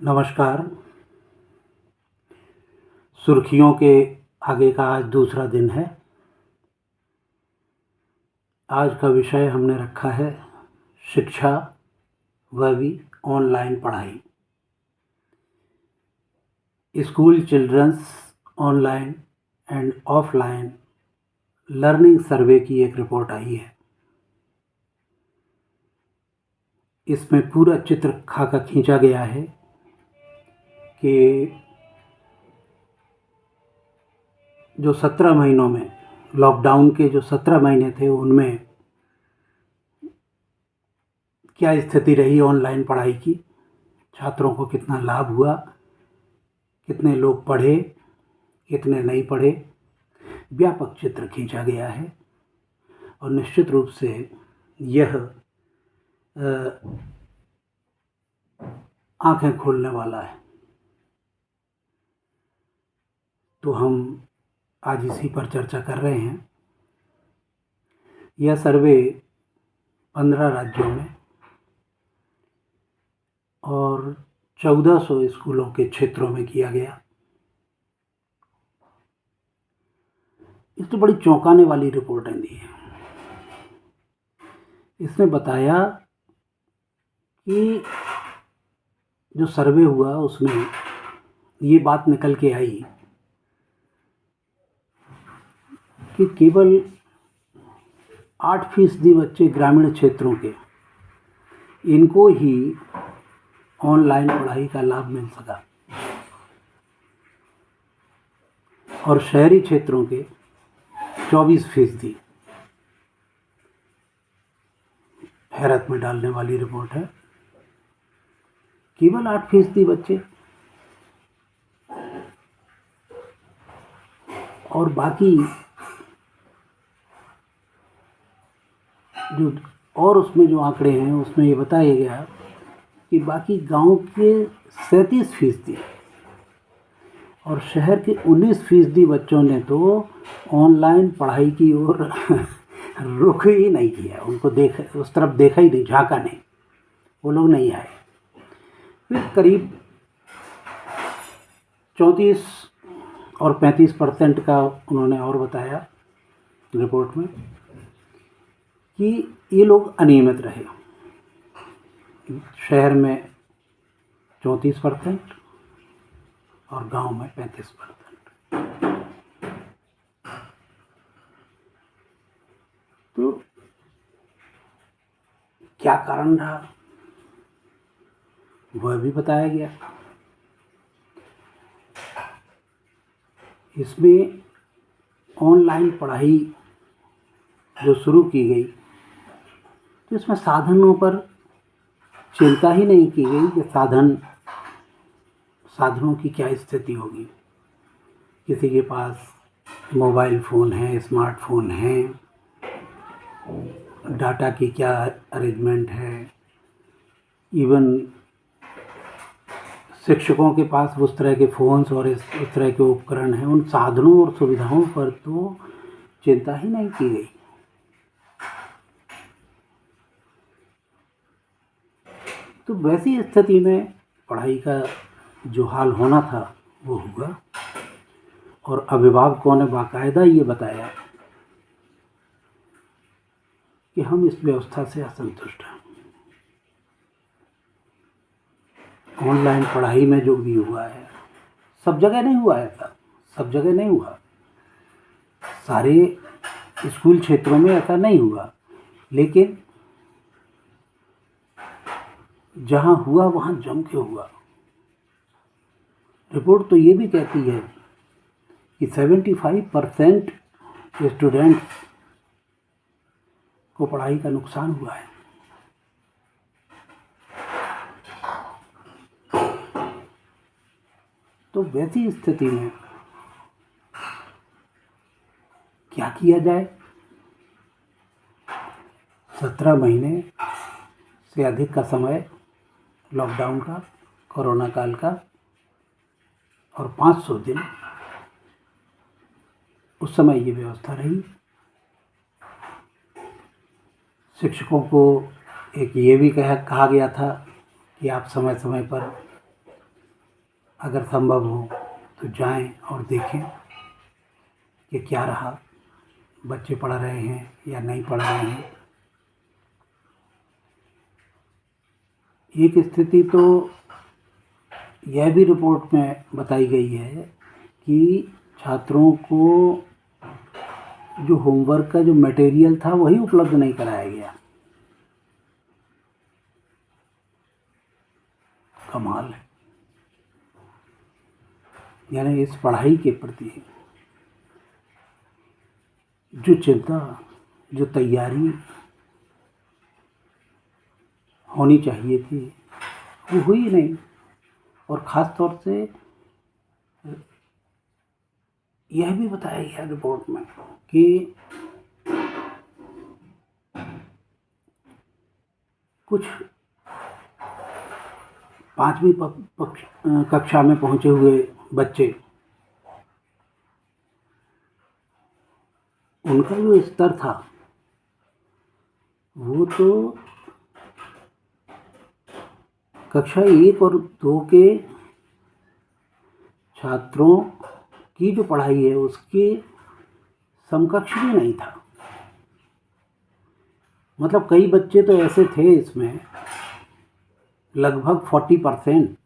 नमस्कार। सुर्खियों के आगे का आज दूसरा दिन है। आज का विषय हमने रखा है शिक्षा, वह भी ऑनलाइन पढ़ाई। School children's online and offline learning survey की एक रिपोर्ट आई है। इसमें पूरा चित्र खाका खींचा गया है कि जो 17 महीनों में लॉकडाउन के जो 17 महीने थे उनमें क्या स्थिति रही ऑनलाइन पढ़ाई की, छात्रों को कितना लाभ हुआ, कितने लोग पढ़े, कितने नहीं पढ़े, व्यापक चित्र खींचा गया है। और निश्चित रूप से यह आंखें खोलने वाला है। तो हम आज इसी पर चर्चा कर रहे हैं। यह सर्वे 15 राज्यों में और 1400 स्कूलों के क्षेत्रों में किया गया। इस तो बड़ी चौंकाने वाली रिपोर्टें दी है। इसने बताया कि जो सर्वे हुआ उसमें ये बात निकल के आई कि केवल 8% बच्चे ग्रामीण क्षेत्रों के, इनको ही ऑनलाइन पढ़ाई का लाभ मिल सका और शहरी क्षेत्रों के 24%। हैरत में डालने वाली रिपोर्ट है। केवल 8% बच्चे और बाकी जो और उसमें जो आंकड़े हैं उसमें ये बताया गया कि बाकी गांव के 37% और शहर के 19% बच्चों ने तो ऑनलाइन पढ़ाई की ओर रुख ही नहीं किया। उनको उस तरफ देखा ही नहीं, झांका नहीं, वो लोग नहीं आए। फिर करीब 34 और 35% का उन्होंने और बताया रिपोर्ट में कि ये लोग अनियमित रहे। शहर में 34% और गांव में 35%। तो क्या कारण रहा वह भी बताया गया। इसमें ऑनलाइन पढ़ाई जो शुरू की गई तो इसमें साधनों पर चिंता ही नहीं की गई कि साधनों की क्या स्थिति होगी। किसी के पास मोबाइल फ़ोन है, स्मार्टफोन है, डाटा की क्या अरेंजमेंट है। इवन शिक्षकों के पास उस तरह के फ़ोन्स और इस तरह के उपकरण हैं। उन साधनों और सुविधाओं पर तो चिंता ही नहीं की गई। तो वैसी स्थिति में पढ़ाई का जो हाल होना था वो हुआ और अभिभावकों ने बाकायदा ये बताया कि हम इस व्यवस्था से असंतुष्ट हैं। ऑनलाइन पढ़ाई में जो भी हुआ है, सब जगह नहीं हुआ है ऐसा, सब जगह नहीं हुआ, सारे स्कूल क्षेत्रों में ऐसा नहीं हुआ, लेकिन जहाँ हुआ वहाँ जम के हुआ। रिपोर्ट तो ये भी कहती है कि 75% स्टूडेंट्स को पढ़ाई का नुकसान हुआ है। तो वैसी स्थिति में क्या किया जाए। 17 महीने से अधिक का समय लॉकडाउन का, कोरोना काल का, और 500 दिन उस समय ये व्यवस्था रही। शिक्षकों को एक ये भी कहा गया था कि आप समय समय पर अगर संभव हो तो जाएं और देखें कि क्या रहा, बच्चे पढ़ रहे हैं या नहीं पढ़ रहे हैं। एक स्थिति तो यह भी रिपोर्ट में बताई गई है कि छात्रों को जो होमवर्क का जो मटेरियल था वही उपलब्ध नहीं कराया गया। कमाल है। यानी इस पढ़ाई के प्रति जो चिंता, जो तैयारी होनी चाहिए थी वो हुई नहीं। और ख़ास तौर से यह भी बताया गया रिपोर्ट में कि कुछ 5वीं कक्षा में पहुँचे हुए बच्चे, उनका जो स्तर था वो तो कक्षा 1 और 2 के छात्रों की जो पढ़ाई है उसके समकक्ष भी नहीं था। मतलब कई बच्चे तो ऐसे थे इसमें, लगभग 40%,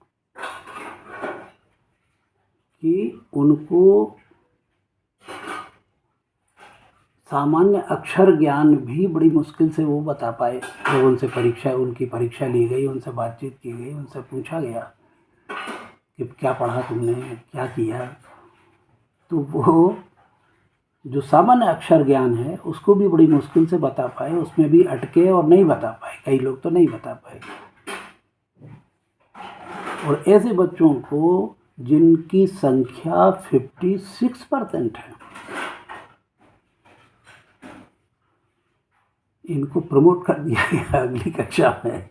कि उनको सामान्य अक्षर ज्ञान भी बड़ी मुश्किल से वो बता पाए। जब उनकी परीक्षा ली गई, उनसे बातचीत की गई, उनसे पूछा गया कि क्या पढ़ा तुमने, क्या किया, तो वो जो सामान्य अक्षर ज्ञान है उसको भी बड़ी मुश्किल से बता पाए, उसमें भी अटके और नहीं बता पाए। कई लोग तो नहीं बता पाए। और ऐसे बच्चों को जिनकी संख्या 56% है, इनको प्रमोट कर दिया गया अगली कक्षा में।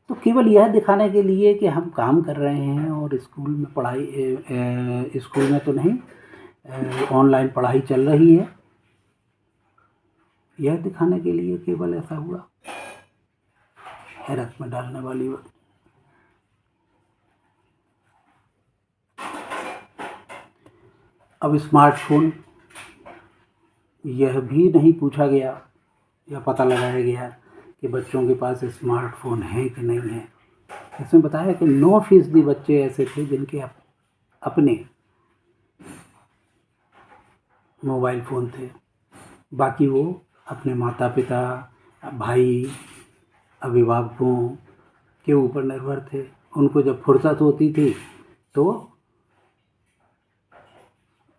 तो केवल यह दिखाने के लिए कि हम काम कर रहे हैं और स्कूल में स्कूल में तो नहीं, ऑनलाइन पढ़ाई चल रही है, यह दिखाने के लिए केवल ऐसा हुआ। हैरत में डालने वाली बात। अब स्मार्टफोन, यह भी नहीं पूछा गया या पता लगाया गया कि बच्चों के पास स्मार्टफोन है कि नहीं है। इसमें बताया कि 9% बच्चे ऐसे थे जिनके अपने मोबाइल फ़ोन थे। बाकी वो अपने माता पिता, भाई, अभिभावकों के ऊपर निर्भर थे। उनको जब फुर्सत होती थी तो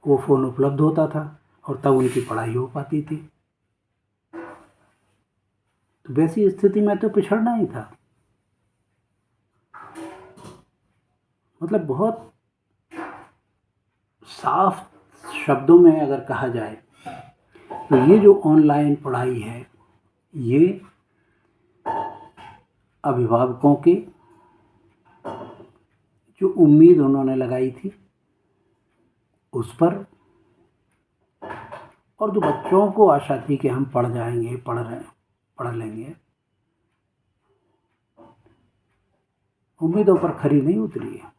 वो फ़ोन उपलब्ध होता था और तब उनकी पढ़ाई हो पाती थी। तो वैसी स्थिति में तो पिछड़ना ही था। मतलब बहुत साफ शब्दों में अगर कहा जाए तो ये जो ऑनलाइन पढ़ाई है, ये अभिभावकों की जो उम्मीद उन्होंने लगाई थी उस पर, और जो बच्चों को आशा थी कि हम पढ़ जाएंगे, पढ़ लेंगे, उम्मीदों पर खरी नहीं उतरी है।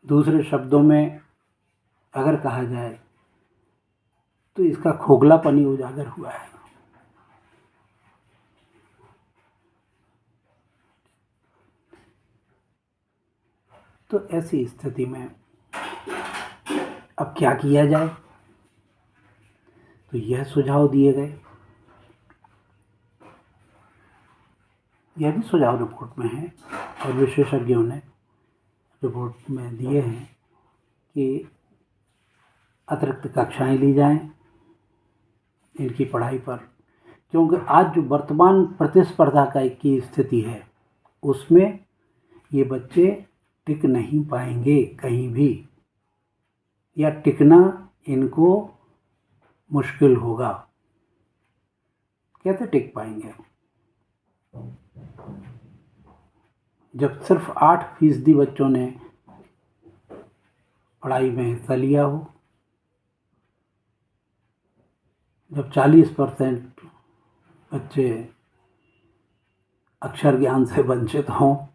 दूसरे शब्दों में अगर कहा जाए तो इसका खोखलापन ही उजागर हुआ है। तो ऐसी स्थिति में अब क्या किया जाए, तो यह सुझाव दिए गए। यह भी सुझाव रिपोर्ट में है और विशेषज्ञों ने रिपोर्ट में दिए हैं कि अतिरिक्त कक्षाएं ली जाएं इनकी पढ़ाई पर, क्योंकि आज जो वर्तमान प्रतिस्पर्धा की स्थिति है उसमें ये बच्चे टिक नहीं पाएंगे कहीं भी, या टिकना इनको मुश्किल होगा। कैसे टिक पाएंगे जब सिर्फ 8% बच्चों ने पढ़ाई में हिस्सा लिया हो, जब 40% बच्चे अक्षर ज्ञान से वंचित हों,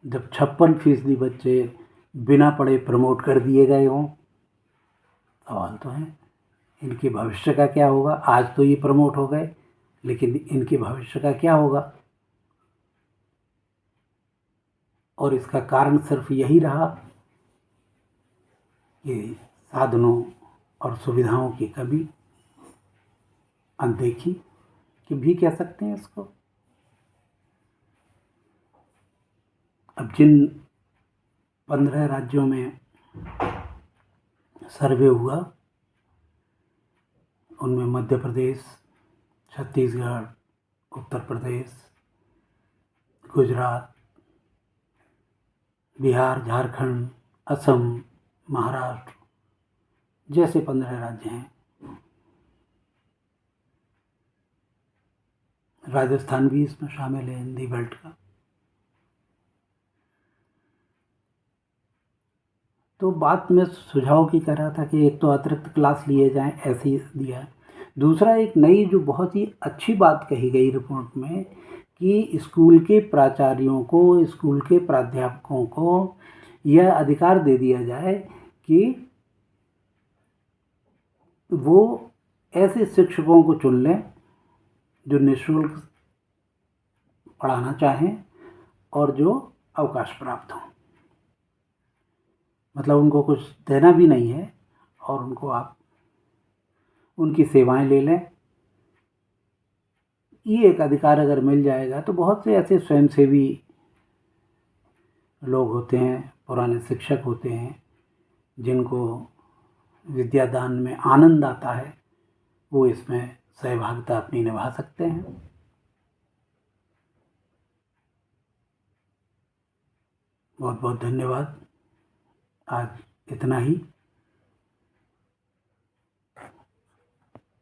जब 56% बच्चे बिना पढ़े प्रमोट कर दिए गए हों। सवाल तो है, इनके भविष्य का क्या होगा? आज तो ये प्रमोट हो गए, लेकिन इनके भविष्य का क्या होगा? और इसका कारण सिर्फ यही रहा कि साधनों और सुविधाओं की कमी, अनदेखी कि भी कह सकते हैं इसको। अब जिन 15 राज्यों में सर्वे हुआ, उनमें मध्य प्रदेश, छत्तीसगढ़, उत्तर प्रदेश, गुजरात, बिहार, झारखंड, असम, महाराष्ट्र जैसे 15 राज्य हैं। राजस्थान भी इसमें शामिल है, हिंदी बेल्ट का। तो बात मैं सुझाव की कर रहा था कि एक तो अतिरिक्त क्लास लिए जाएं, ऐसे ही दिया। दूसरा, एक नई जो बहुत ही अच्छी बात कही गई रिपोर्ट में कि स्कूल के प्राचार्यों को, स्कूल के प्राध्यापकों को यह अधिकार दे दिया जाए कि वो ऐसे शिक्षकों को चुन लें जो निःशुल्क पढ़ाना चाहें और जो अवकाश प्राप्त हों। मतलब उनको कुछ देना भी नहीं है और उनको आप उनकी सेवाएं ले लें। ये एक अधिकार अगर मिल जाएगा तो बहुत से ऐसे स्वयंसेवी लोग होते हैं, पुराने शिक्षक होते हैं, जिनको विद्यादान में आनंद आता है, वो इसमें सहभागिता अपनी निभा सकते हैं। बहुत बहुत धन्यवाद। आज इतना ही।